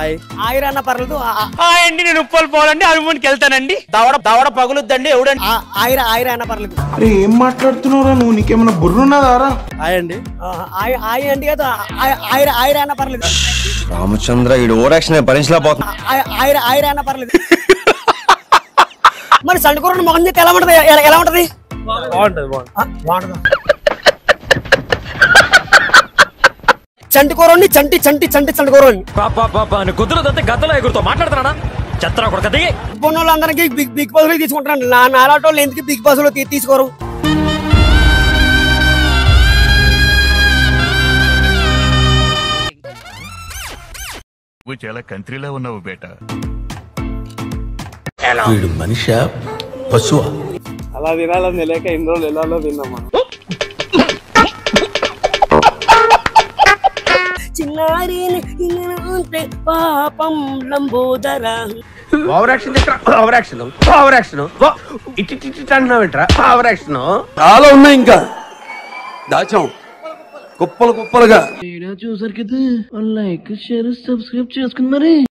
ఆయిరా అన్న పర్లేదు. అండి నేను ఉప్పల్ పోవాలండి అభిమానికి వెళ్తానండి. దవడ పగులుద్దండి ఎవడండి. ఆయిరా అన్న పర్లేదు. అరే ఏం మాట్లాడుతున్నారా నువ్వు? నీకేమన్నా బుర్రున్నదారా? అండి అండి కదా ఆయిరా అన్న పర్లేదు. రామచంద్ర ఈ ఓవరాక్షన్ భరించలేకపోతున్నా. ఆయిరా అన్న పర్లేదు. మరి సండుకూర మొహం చేస్తే ఎలా ఉంటది? ఎలా ఉంటది? బాగుంటది. చంటికూరని చంటికూరని కుదురుదంటే గద్దలో ఎగురుతో మాట్లాడుతున్నా చెత్త కొడుకది. అందరికి బిగ్ బాస్ లో తీసుకుంటారండి. నాలాంటి వాళ్ళు ఎందుకు బిగ్ బాస్ లో తీసుకోరు? నువ్వు చాలా కంట్రీలో ఉన్నావు బేటా. వీడు మనిషా పశువా? అలా తినాలని తెలియక ఇన్ని రోజులు ఎలా తిన్నామా? చిన్నారి పాపం లంబోదర. చాలా ఉన్నాయి ఇంకా దాచాం కుప్పలు కుప్పలుగా. చూసరికి లైక్ షేర్ సబ్స్క్రైబ్ చేసుకుని మరి.